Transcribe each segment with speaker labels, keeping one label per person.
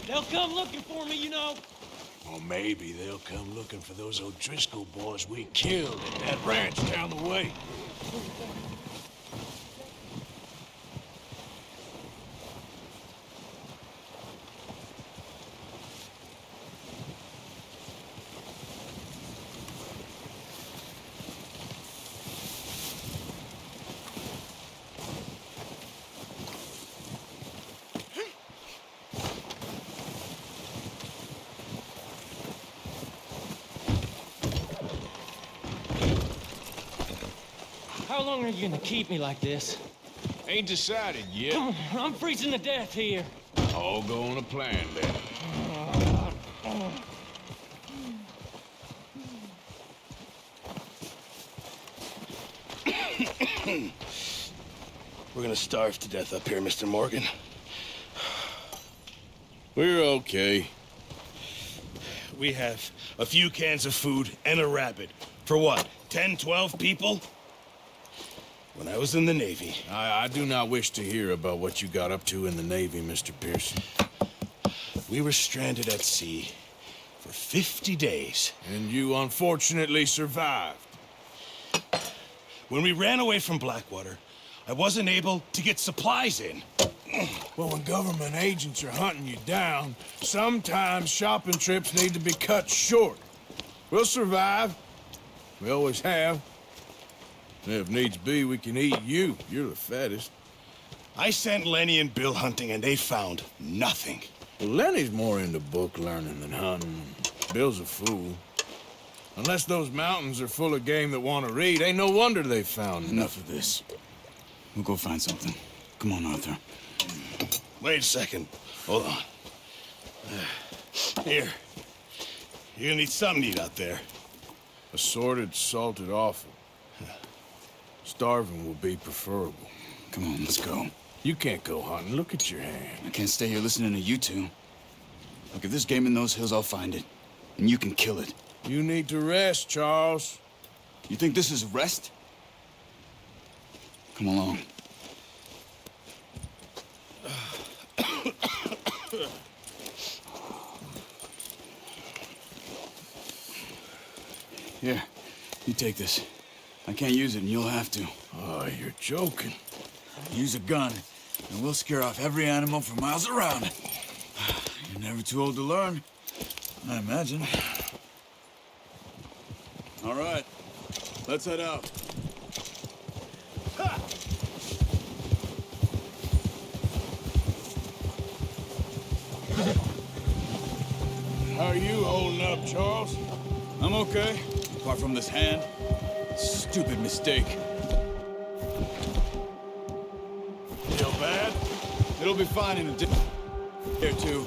Speaker 1: They'll come looking for me, you know.
Speaker 2: Or maybe they'll come looking for those O'Driscoll boys we killed at that ranch down the way.
Speaker 1: How long are you gonna keep me like this?
Speaker 2: Ain't decided yet.
Speaker 1: Come on, I'm freezing to death here.
Speaker 2: All go on a plan then.
Speaker 3: We're gonna starve to death up here, Mr. Morgan.
Speaker 2: We're okay.
Speaker 3: We have a few cans of food and a rabbit. For what, 10, 12 people? When I was in the Navy...
Speaker 2: I do not wish to hear about what you got up to in the Navy, Mr. Pearson.
Speaker 3: We were stranded at sea for 50 days.
Speaker 2: And you unfortunately survived.
Speaker 3: When we ran away from Blackwater, I wasn't able to get supplies in.
Speaker 2: Well, when government agents are hunting you down, sometimes shopping trips need to be cut short. We'll survive. We always have. And if needs be, we can eat you. You're the fattest.
Speaker 3: I sent Lenny and Bill hunting, and they found nothing.
Speaker 2: Well, Lenny's more into book learning than hunting. Bill's a fool. Unless those mountains are full of game that want to read, ain't no wonder they found
Speaker 4: Enough of this. We'll go find something. Come on, Arthur.
Speaker 3: Wait a second. Hold on. Here. You're gonna need something to eat out there.
Speaker 2: assorted, salted offal. Starving will be preferable.
Speaker 4: Come on, let's go.
Speaker 2: You can't go hunting. Look at your hand.
Speaker 4: I can't stay here listening to you two. Look, if there's game in those hills, I'll find it. And you can kill it.
Speaker 2: You need to rest, Charles.
Speaker 4: You think this is rest? Come along. Here, you take this. I can't use it, and you'll have to.
Speaker 2: Oh, you're joking.
Speaker 4: Use a gun, and we'll scare off every animal for miles around. You're never too old to learn, I imagine. All right, let's head out.
Speaker 2: Ha! How are you holding up, Charles?
Speaker 4: I'm okay, apart from this hand. Stupid mistake.
Speaker 2: Feel bad?
Speaker 4: It'll be fine in a day or two.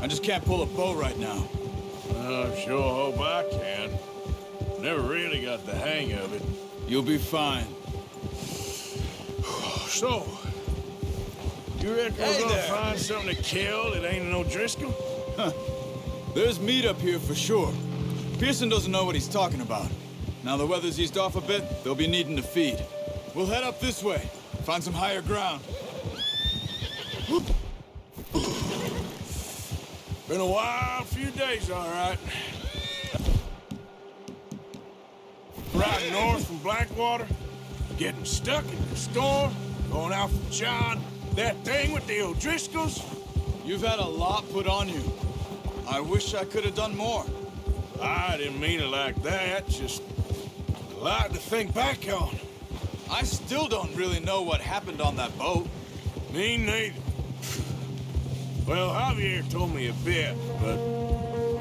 Speaker 4: I just can't pull a bow right now.
Speaker 2: I sure hope I can. Never really got the hang of it.
Speaker 4: You'll be fine.
Speaker 2: So, you reckon
Speaker 4: Hey
Speaker 2: we're gonna
Speaker 4: there.
Speaker 2: find something to kill that ain't no Driscoll?
Speaker 4: There's meat up here for sure. Pearson doesn't know what he's talking about. Now the weather's eased off a bit, they'll be needing to feed. We'll head up this way, find some higher ground.
Speaker 2: Been a wild few days, all right. Riding north from Blackwater, getting stuck in the storm, going out from John, that thing with the O'Driscolls.
Speaker 4: You've had a lot put on you. I wish I could have done more.
Speaker 2: I didn't mean it like that, just a lot to think back on.
Speaker 4: I still don't really know what happened on that boat.
Speaker 2: Me neither. Well, Javier told me a bit, but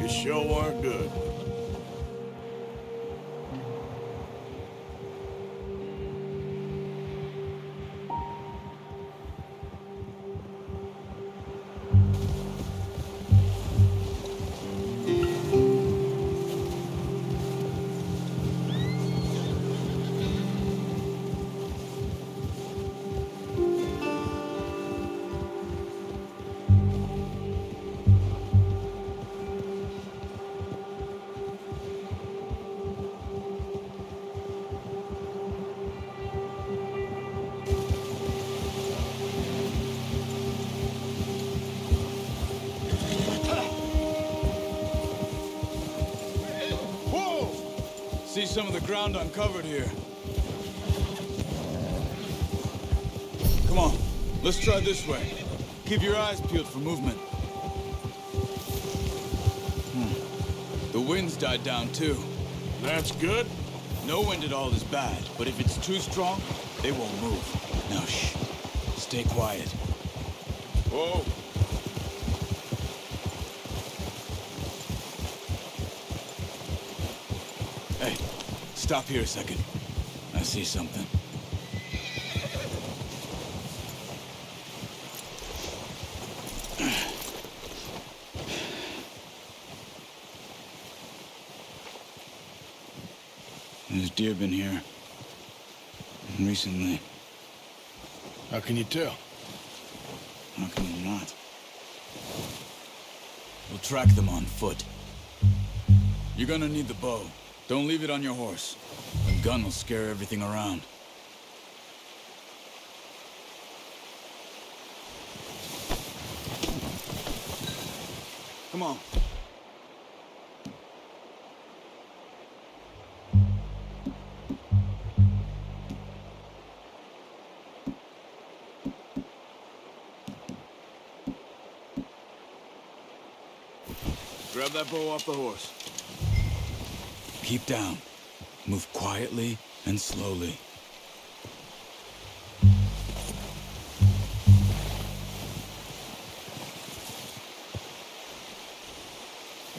Speaker 2: it sure weren't good.
Speaker 4: See some of the ground uncovered here. Come on, let's try this way. Keep your eyes peeled for movement. The wind's died down too.
Speaker 2: That's good.
Speaker 4: No wind at all is bad, but if it's too strong, they won't move. Now shh, stay quiet.
Speaker 2: Whoa.
Speaker 4: Hey, stop here a second. I see something. There's deer been here. Recently.
Speaker 2: How can you tell?
Speaker 4: How can you not? We'll track them on foot. You're gonna need the bow. Don't leave it on your horse. The gun will scare everything around. Come on. Grab that bow off the horse. Keep down. Move quietly and slowly.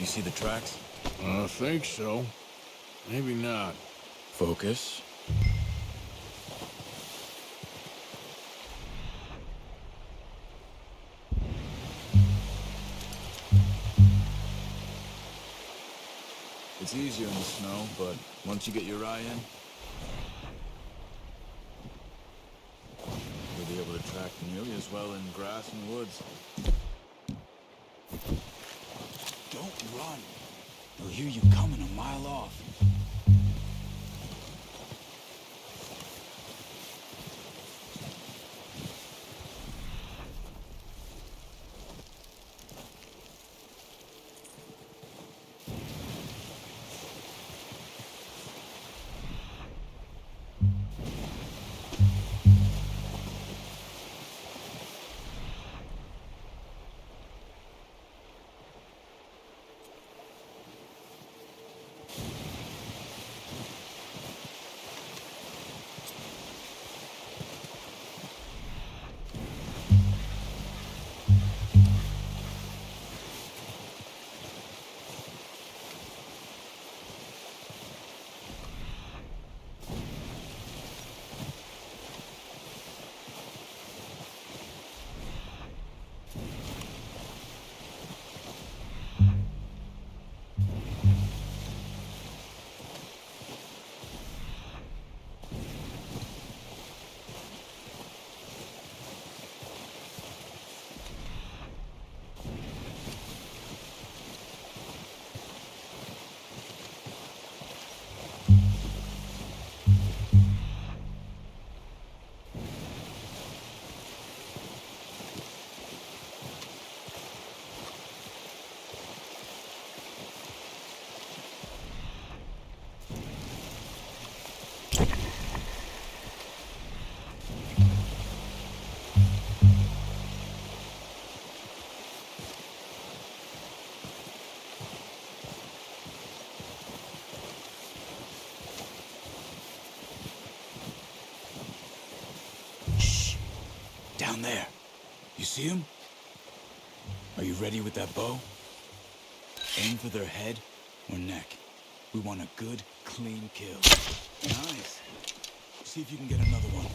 Speaker 4: You see the tracks?
Speaker 2: I think so. Maybe not.
Speaker 4: Focus. It's easier in the snow, but once you get your eye in, you'll be able to track nearly as well in grass and woods. Don't run. They'll hear you coming a mile off. Down there. You see him? Are you ready with that bow? Aim for their head or neck. We want a good, clean kill. Nice. See if you can get another one.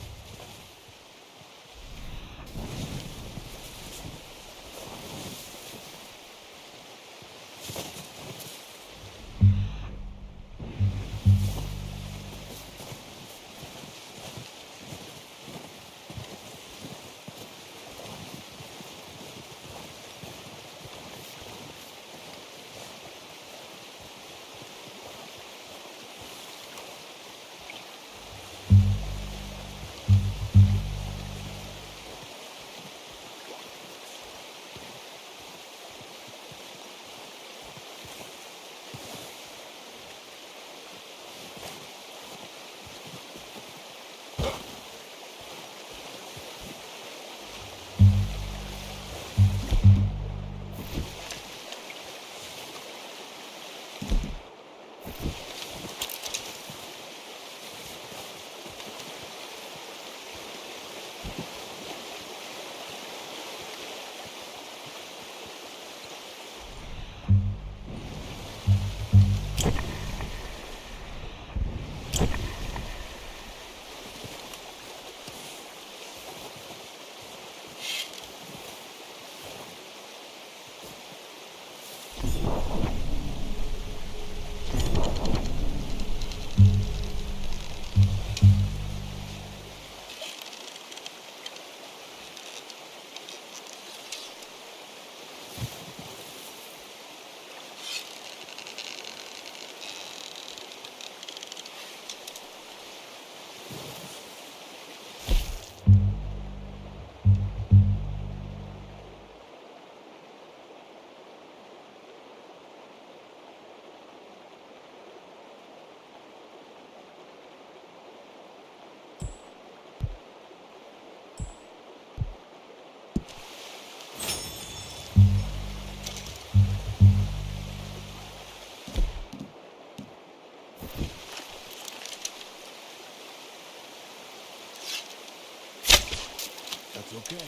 Speaker 4: That's okay.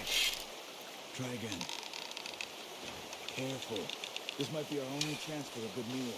Speaker 4: Try again. Careful. This might be our only chance for a good meal.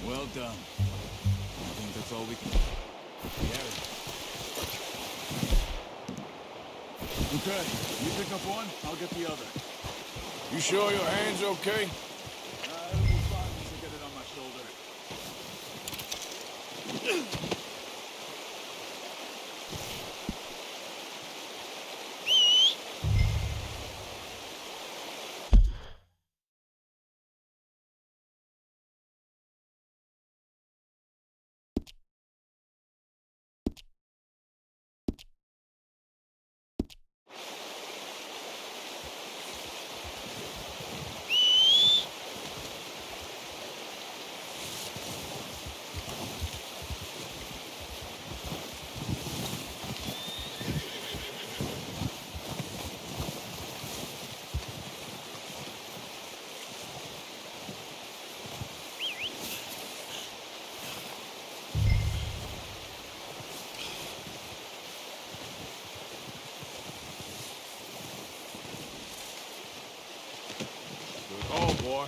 Speaker 4: Well done. I think that's all we can... Gary. Okay, you pick up one, I'll get the other.
Speaker 2: You sure your hand's okay?
Speaker 4: It'll be fine once I get it on my shoulder.
Speaker 2: Oh, boy.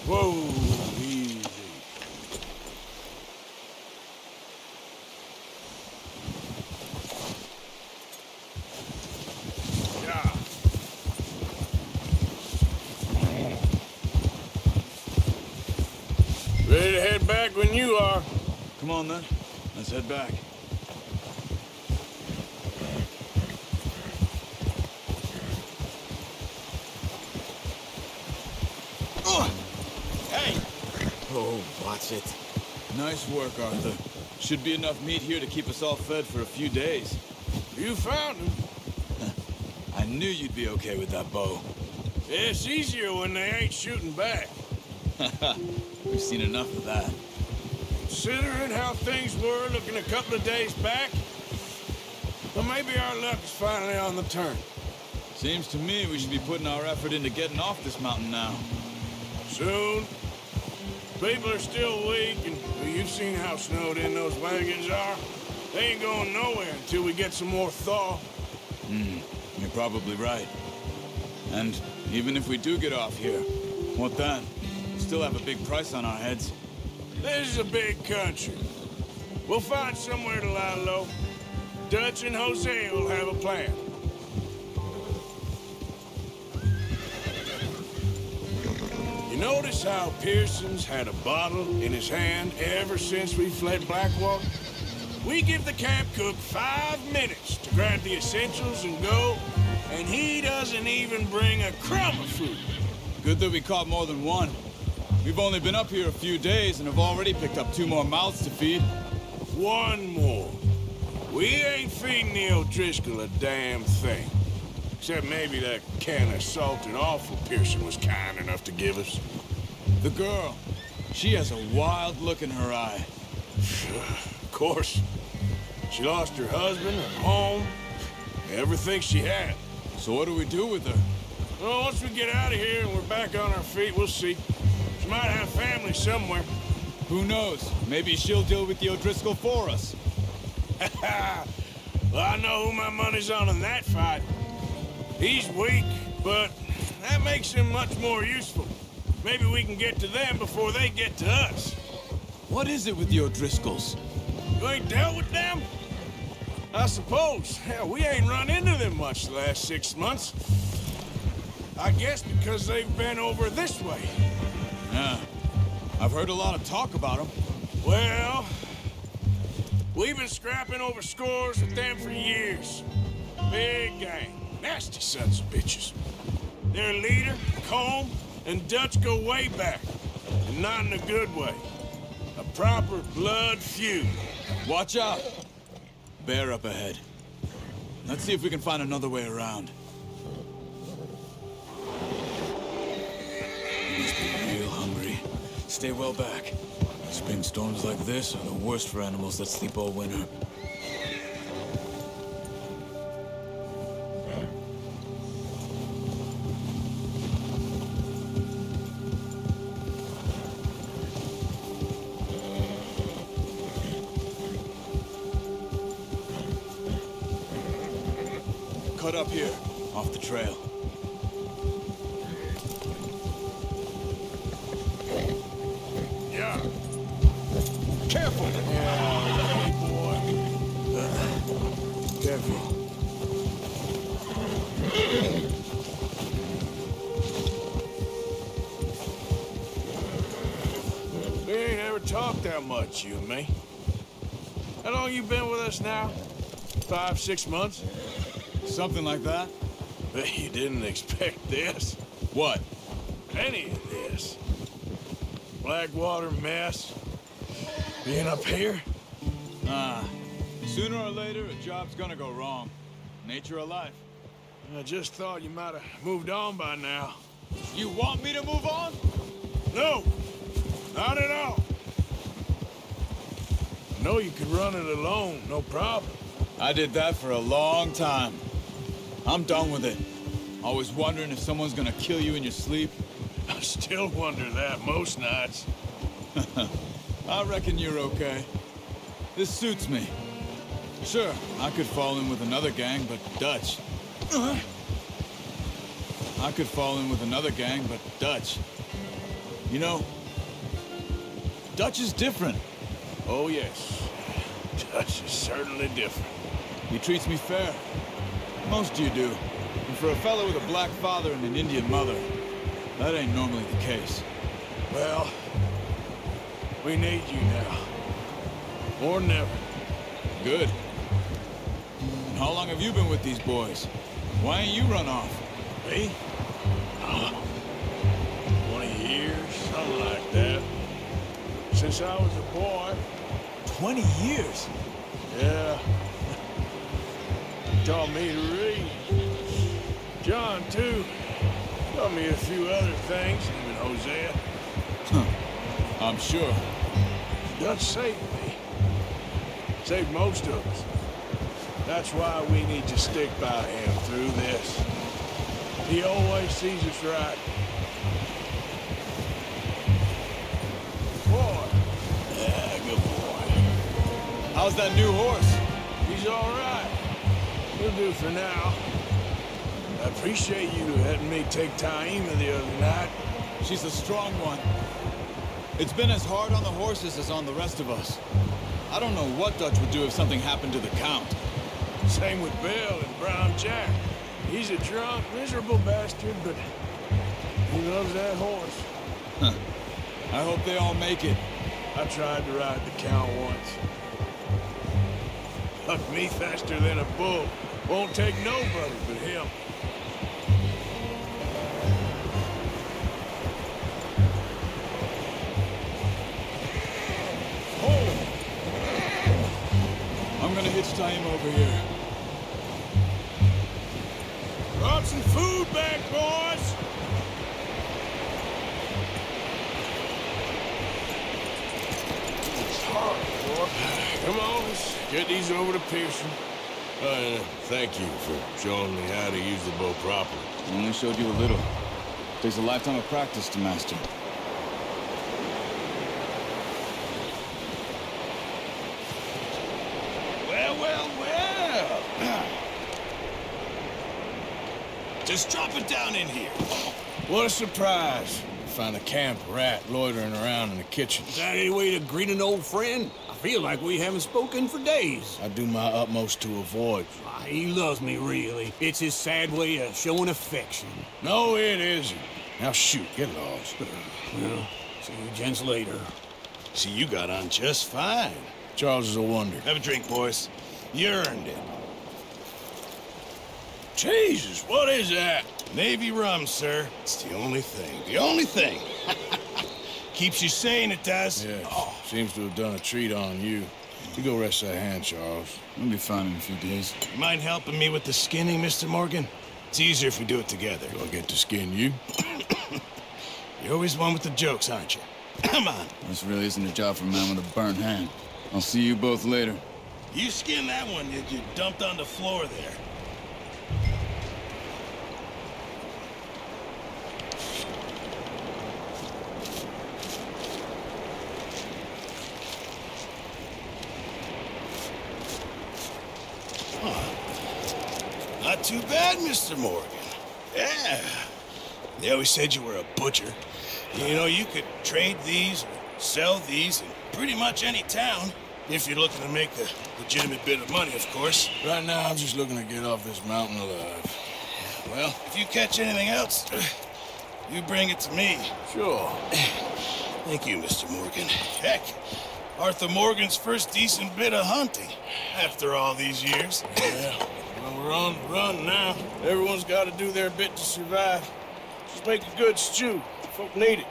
Speaker 2: Whoa, easy. Yeah. Ready to head back when you are.
Speaker 4: Come on then, let's head back.
Speaker 3: Hey!
Speaker 4: Oh, watch it. Nice work, Arthur. Should be enough meat here to keep us all fed for a few days.
Speaker 2: You found him.
Speaker 4: I knew you'd be okay with that bow.
Speaker 2: It's easier when they ain't shooting back.
Speaker 4: We've seen enough of that.
Speaker 2: Considering how things were looking a couple of days back, well, maybe our luck is finally on the turn.
Speaker 4: Seems to me we should be putting our effort into getting off this mountain now.
Speaker 2: Soon. People are still weak, and well, you've seen how snowed in those wagons are. They ain't going nowhere until we get some more thaw.
Speaker 4: You're probably right. And even if we do get off here, what then? We still have a big price on our heads.
Speaker 2: This is a big country. We'll find somewhere to lie low. Dutch and Jose will have a plan. You notice how Pearson's had a bottle in his hand ever since we fled Blackwater? We give the camp cook 5 minutes to grab the essentials and go, and he doesn't even bring a crumb of food.
Speaker 4: Good that we caught more than one. We've only been up here a few days and have already picked up 2 more mouths to feed.
Speaker 2: One more. We ain't feeding the O'Driscoll a damn thing. Except maybe that can of salt and offal Pearson was kind enough to give us.
Speaker 4: The girl, she has a wild look in her eye.
Speaker 2: Of course. She lost her husband, her home, everything she had.
Speaker 4: So what do we do with her?
Speaker 2: Well, once we get out of here and we're back on our feet, we'll see. She might have family somewhere.
Speaker 4: Who knows? Maybe she'll deal with the O'Driscoll for us.
Speaker 2: Well, I know who my money's on in that fight. He's weak, but that makes him much more useful. Maybe we can get to them before they get to us.
Speaker 4: What is it with the O'Driscolls?
Speaker 2: You ain't dealt with them? I suppose. Hell, we ain't run into them much the last 6 months. I guess because they've been over this way.
Speaker 4: Yeah, I've heard a lot of talk about them.
Speaker 2: Well, we've been scrapping over scores with them for years. Big gang. Nasty sons of bitches. Their leader, Combe, and Dutch go way back. And not in a good way. A proper blood feud.
Speaker 4: Watch out! Bear up ahead. Let's see if we can find another way around. You must be real hungry. Stay well back. Spring storms like this are the worst for animals that sleep all winter. Cut up here, off the trail.
Speaker 2: Yeah. Careful. Yeah, hey, boy. Careful. We ain't ever talked that much, you and me. How long you been with us now? 5, 6 months?
Speaker 4: Something like that?
Speaker 2: Bet you didn't expect this.
Speaker 4: What?
Speaker 2: Any of this. Blackwater mess. Being up here?
Speaker 4: Sooner or later, a job's gonna go wrong. Nature of life.
Speaker 2: I just thought you might have moved on by now.
Speaker 4: You want me to move on?
Speaker 2: No, not at all. I know you could run it alone, no problem.
Speaker 4: I did that for a long time. I'm done with it. Always wondering if someone's gonna kill you in your sleep.
Speaker 2: I still wonder that most nights.
Speaker 4: I reckon you're okay. This suits me. Sure, I could fall in with another gang, but Dutch. I could fall in with another gang, but Dutch. You know, Dutch is different.
Speaker 2: Oh, yes. Dutch is certainly different.
Speaker 4: He treats me fair. Most of you do. And for a fellow with a black father and an Indian mother, that ain't normally the case.
Speaker 2: Well, we need you now. More than ever.
Speaker 4: Good. And how long have you been with these boys? Why ain't you run off?
Speaker 2: Me? 20 years, something like that. Since I was a boy.
Speaker 4: 20 years?
Speaker 2: Yeah. Taught me to read. John, too. Taught me a few other things, even Hosea.
Speaker 4: I'm sure.
Speaker 2: Dutch saved me. Saved most of us. That's why we need to stick by him through this. He always sees us right. Boy. Yeah, good boy.
Speaker 4: How's that new horse?
Speaker 2: He's all right. He'll do for now. I appreciate you letting me take Taima the other night.
Speaker 4: She's a strong one. It's been as hard on the horses as on the rest of us. I don't know what Dutch would do if something happened to the Count.
Speaker 2: Same with Bill and Brown Jack. He's a drunk, miserable bastard, but he loves that horse.
Speaker 4: Huh. I hope they all make it.
Speaker 2: I tried to ride the Count once. Hucked me faster than a bull. Won't take nobody but him. gonna hitch time over here. Brought some food back, boys! It's hard, boy. Come on, let's get these over to Pearson. Thank you for showing me how to use the bow properly.
Speaker 4: I only showed you a little. Takes a lifetime of practice to master.
Speaker 3: Well. Just drop it down in here.
Speaker 2: What a surprise. Find a camp rat loitering around in the kitchen.
Speaker 5: Is that any way to greet an old friend? I feel like we haven't spoken for days.
Speaker 2: I do my utmost to avoid.
Speaker 5: He loves me, really. It's his sad way of showing affection.
Speaker 2: No, it isn't. Now shoot, get lost.
Speaker 5: Well, see you gents later.
Speaker 3: See, you got on just fine.
Speaker 2: Charles is a wonder.
Speaker 3: Have a drink, boys. You earned it.
Speaker 2: Jesus, what is that?
Speaker 3: Navy rum, sir. It's the only thing. The only thing. Keeps you sane, it does.
Speaker 2: Yes, seems to have done a treat on you. You go rest that hand, Charles.
Speaker 4: We'll be fine in a few days.
Speaker 3: You mind helping me with the skinning, Mr. Morgan? It's easier if we do it together.
Speaker 2: Do I get to skin you?
Speaker 3: You're always one with the jokes, aren't you? Come on.
Speaker 4: This really isn't a job for a man with a burnt hand. I'll see you both later.
Speaker 3: You skin that one that you dumped on the floor there. Not too bad, Mr. Morgan. Yeah. They always said you were a butcher. You know, you could trade these or sell these in pretty much any town. If you're looking to make a legitimate bit of money, of course.
Speaker 2: Right now, I'm just looking to get off this mountain alive.
Speaker 3: Well, if you catch anything else, you bring it to me.
Speaker 2: Sure.
Speaker 3: Thank you, Mr. Morgan. Heck, Arthur Morgan's first decent bit of hunting after all these years.
Speaker 2: Yeah. Well, we're on the run now. Everyone's got to do their bit to survive. Just make a good stew. Folk need it.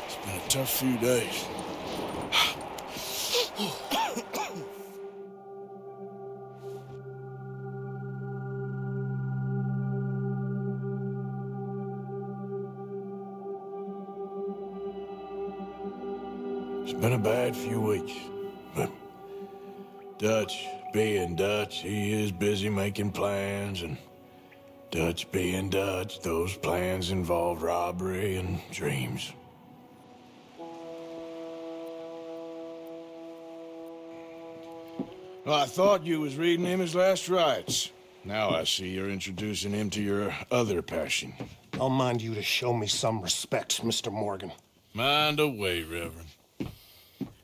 Speaker 2: It's been a tough few days. It's been a bad few weeks, but Dutch being Dutch, he is busy making plans, and Dutch being Dutch, those plans involve robbery and dreams. Well, I thought you was reading him his last rites. Now I see you're introducing him to your other passion.
Speaker 6: I'll mind you to show me some respect, Mr. Morgan.
Speaker 2: Mind away, Reverend.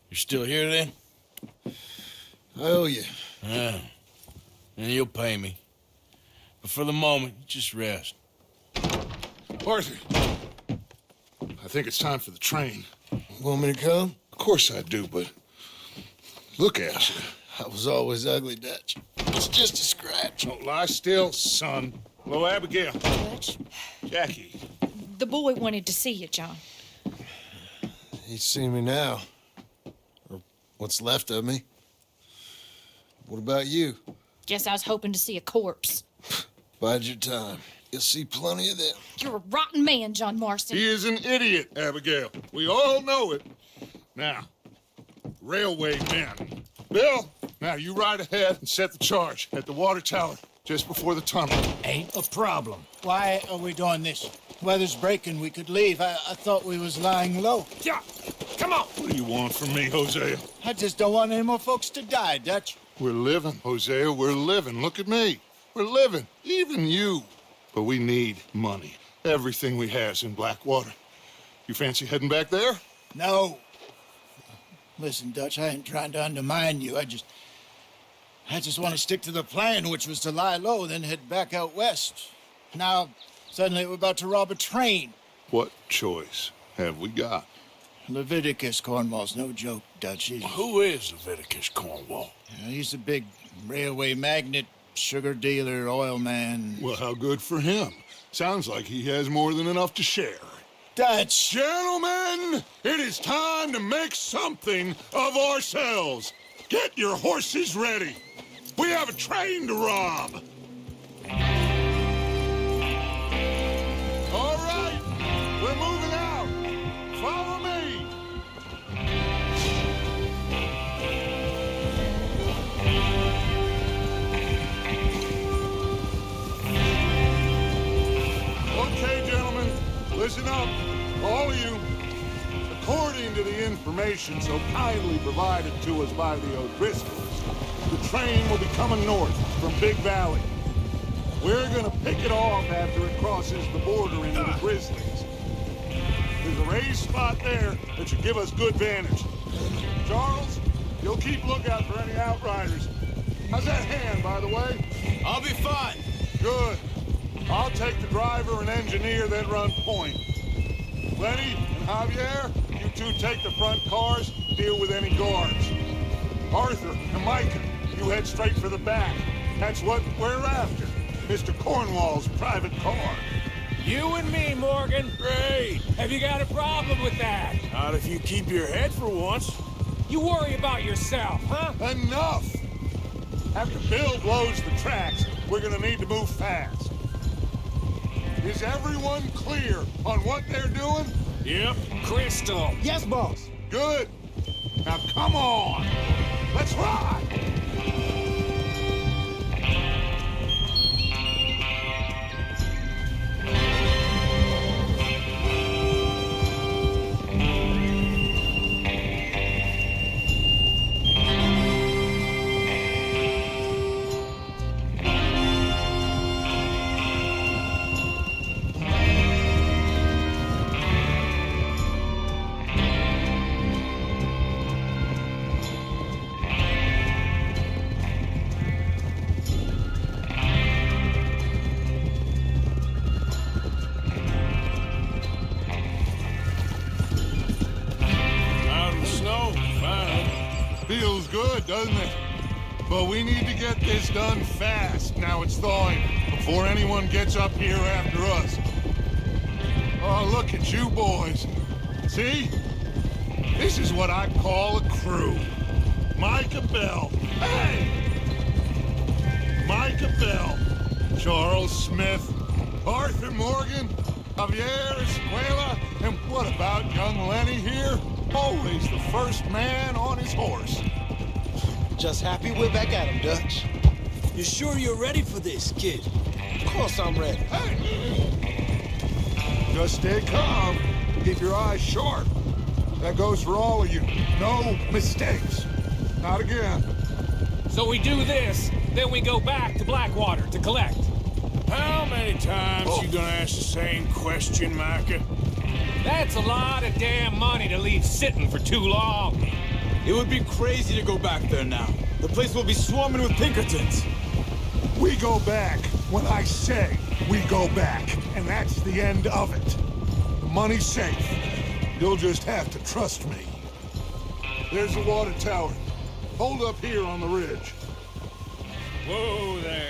Speaker 2: You're still here, then?
Speaker 6: I owe you.
Speaker 2: Yeah. And you'll pay me. But for the moment, just rest.
Speaker 7: Arthur, I think it's time for the train.
Speaker 6: Want me to come?
Speaker 7: Of course I do, but look at you.
Speaker 6: I was always ugly, Dutch. It's just a scratch.
Speaker 7: Don't lie still, son. Hello, Abigail.
Speaker 8: Dutch,
Speaker 7: Jackie.
Speaker 8: the boy wanted to see you, John.
Speaker 6: He's seen me now. Or what's left of me. What about you?
Speaker 8: Guess I was hoping to see a corpse.
Speaker 6: Bide your time. You'll see plenty of them.
Speaker 8: You're a rotten man, John Marston.
Speaker 7: He is an idiot, Abigail. We all know it. Now, railway men. Bill, now you ride ahead and set the charge at the water tower just before the tunnel.
Speaker 9: Ain't a problem. Why are we doing this? Weather's breaking. We could leave. I thought we was lying low.
Speaker 7: Yeah, come on. What do you want from me, Hosea?
Speaker 9: I just don't want any more folks to die, Dutch.
Speaker 7: We're living, Hosea. We're living. Look at me. We're living. Even you. But we need money. Everything we has in Blackwater. You fancy heading back there?
Speaker 9: No. Listen, Dutch, I ain't trying to undermine you. I just want to stick to the plan, which was to lie low, then head back out west. Now, suddenly we're about to rob a train.
Speaker 7: What choice have we got?
Speaker 9: Leviticus Cornwall's no joke, Dutch.
Speaker 2: Who is Leviticus Cornwall?
Speaker 9: He's a big railway magnate, sugar dealer, oil man.
Speaker 7: Well, how good for him. Sounds like he has more than enough to share.
Speaker 9: Dutch!
Speaker 7: Gentlemen, it is time to make something of ourselves. Get your horses ready. We have a train to rob! All right, we're moving out. Follow me. Okay, gentlemen, listen up, all of you. According to the information so kindly provided to us by the O'Driscolls, the train will be coming north from Big Valley. We're gonna pick it off after it crosses the border into the Grizzlies. There's a raised spot there that should give us good vantage. Charles, you'll keep lookout for any outriders. How's that hand, by the way?
Speaker 3: I'll be fine.
Speaker 7: Good. I'll take the driver and engineer that run point. Lenny and Javier, you two take the front cars, deal with any guards. Arthur and Micah, you head straight for the back. That's what we're after. Mr. Cornwall's private car.
Speaker 1: You and me, Morgan.
Speaker 2: Great.
Speaker 1: Have you got a problem with that?
Speaker 2: Not if you keep your head for once.
Speaker 1: You worry about yourself, huh?
Speaker 7: Enough! After Bill blows the tracks, we're gonna need to move fast. Is everyone clear on what they're doing?
Speaker 2: Yep.
Speaker 1: Crystal.
Speaker 9: Yes, boss.
Speaker 7: Good. Now come on. Let's ride! Feels good, doesn't it? But we need to get this done fast, now it's thawing, before anyone gets up here after us. Oh, look at you boys. See? This is what I call a crew. Micah Bell. Hey! Micah Bell. Charles Smith. Arthur Morgan. Javier Escuela. And what about young Lenny here? Always the first man on his horse.
Speaker 6: Just happy we're back at him, Dutch.
Speaker 5: You sure you're ready for this, kid?
Speaker 6: Of course I'm ready.
Speaker 7: Hey! Just stay calm. Keep your eyes sharp. That goes for all of you. No mistakes. Not again.
Speaker 1: So we do this, then we go back to Blackwater to collect.
Speaker 2: How many times you gonna ask the same question, Micah?
Speaker 1: That's a lot of damn money to leave sitting for too long.
Speaker 4: It would be crazy to go back there now. The place will be swarming with Pinkertons.
Speaker 7: We go back when I say we go back, and that's the end of it. The money's safe. You'll just have to trust me. There's the water tower. Hold up here on the ridge.